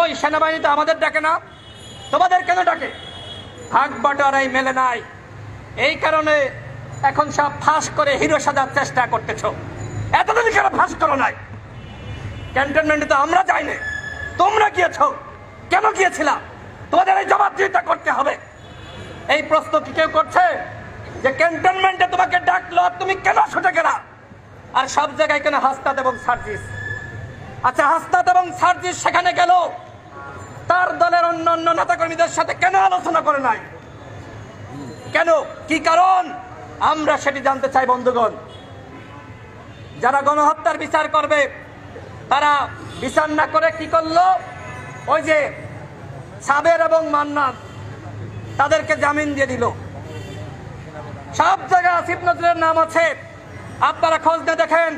ওই সেনাবাহিনী তো আমাদের ডাকে না, তোমাদের কেন ডাকে? ভাগ বাটোয়ারাই মেলে নাই, এই কারণে এখন সব ফাঁস করে হিরো সাজার চেষ্টা করতেছ। এতদিন কেন ফাঁস করো নাই? ক্যান্টনমেন্টে তো আমরা যাইনি, তোমরা গিয়েছ। কেন গিয়েছিলাম? তোমাদের এই জবাবদিহিতা করতে হবে। এই প্রশ্ন কি কেউ করছে যে ক্যান্টনমেন্টে তোমাকে ডাকলো আর তুমি কেন ছুটে গেলা? আর সব জায়গায় কেন হাসনাত এবং সার্জিস? আচ্ছা, হাসনাত এবং সার্জিস সেখানে গেল, তার দলের অন্যান্য নেতাকর্মীদের সাথে কেন আলোচনা করে নাই? কেন? কি কারণ? আমরা সেটি জানতে চাই বন্ধুগণ। যারা গণহত্যার বিচার করবে তারা বিচার না করে কি করলো? ওই যে সাবের এবং মান্নান, তাদেরকে জামিন দিয়ে দিল। সব জায়গায় আসিফ নজরুলের নাম আছে, আপনারা খোঁজ দিয়ে দেখেন।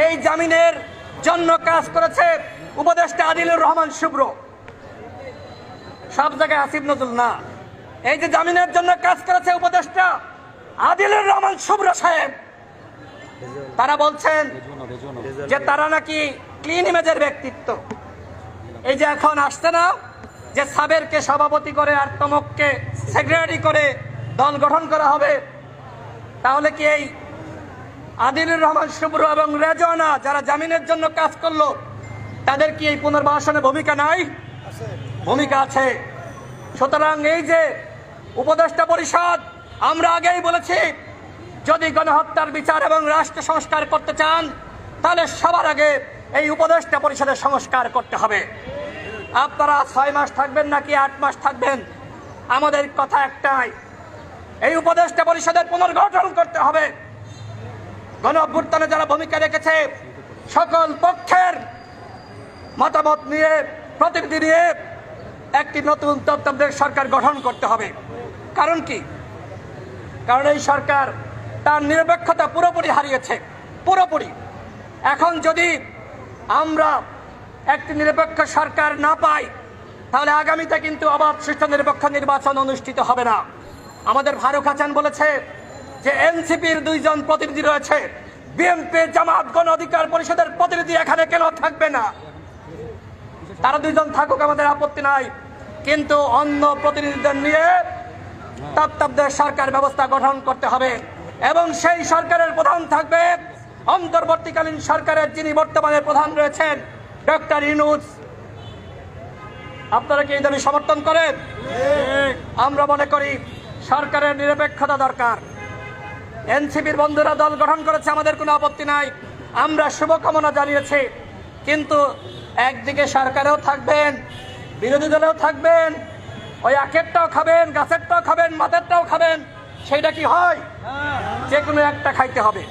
এই জামিনের জন্য কাজ করেছে উপদেষ্টা আদিলুর রহমান শুভ্র, সব জায়গায় আসিফ নজরুল না। এই যে জামিনের জন্য কাজ করেছে উপদেষ্টা আদিলুর রহমান শুভ্র সাহেব, তারা বলছেন যে তারা নাকি ক্লিন ইমেজের ব্যক্তিত্ব। এই যে এখন আসছে না যে সাবেরকে সভাপতি করে আর তমককে সেক্রেটারি করে দল গঠন করা হবে, তাহলে কি এই আদিলুর রহমান শুভ্র এবং রেজওয়ানা যারা জামিনের জন্য কাজ করলো তাদের কি এই পুনর্বাসনে ভূমিকা নাই? ভূমিকা আছে। সুতরাং এই যে উপদেষ্টা পরিষদ, আমরা আগেই বলেছি যদি গণহত্যার বিচার এবং রাষ্ট্র সংস্কার করতে চান তাহলে সবার আগে এই উপদেষ্টা পরিষদের সংস্কার করতে হবে। আপনারা 6 মাস থাকবেন নাকি 8 মাস থাকবেন, আমাদের কথা একটাই, এই উপদেষ্টা পরিষদের পুনর্গঠন করতে হবে। গণ অভ্যুত্থানে যারা ভূমিকা রেখেছে সকল পক্ষের মতামত নিয়ে, প্রতিনিধি নিয়ে একটি নতুন তত্ত্বাবধায়ক সরকার গঠন করতে হবে। কারণ কি? কারণ এই সরকার তার নিরপেক্ষতা পুরোপুরি হারিয়েছে, পুরোপুরি। এখন যদি আমরা একটি নিরপেক্ষ সরকার না পাই তাহলে আগামীতে কিন্তু অবাধ সুষ্ঠু নিরপেক্ষ নির্বাচন অনুষ্ঠিত হবে না। আমাদের ফারুক হাসান বলেছে যে এনসিপির 2 জন প্রতিনিধি রয়েছে, বিএনপি জামাত গণ অধিকার পরিষদের প্রতিনিধি এখানে কেন থাকবে না? তারা 2 জন থাকুক, আমাদের আপত্তি নাই, কিন্তু অন্য প্রতিনিধিদের নিয়ে তত্ত্বাবধায়ক সরকার ব্যবস্থা গঠন করতে হবে এবং সেই সরকারের প্রধান থাকবে অন্তর্বর্তীকালীন সরকারের যিনি বর্তমানে প্রধান রয়েছেন ডক্টর ইউনূস। আপনারা কি এই দাবি সমর্থন করেন? আমরা মনে করি সরকারের নিরপেক্ষতা দরকার। এনসিপির বন্ধুরা দল গঠন করেছে, আমাদের কোনো আপত্তি নাই, আমরা শুভকামনা জানিয়েছি, কিন্তু একদিকে সরকারেও থাকবেন, বিরোধী দলেও থাকবেন, ওই আখেরটাও খাবেন, গাছেরটাও খাবেন, মাথারটাও খাবেন, সেইটা কি হয়? যে কোনো একটা খাইতে হবে।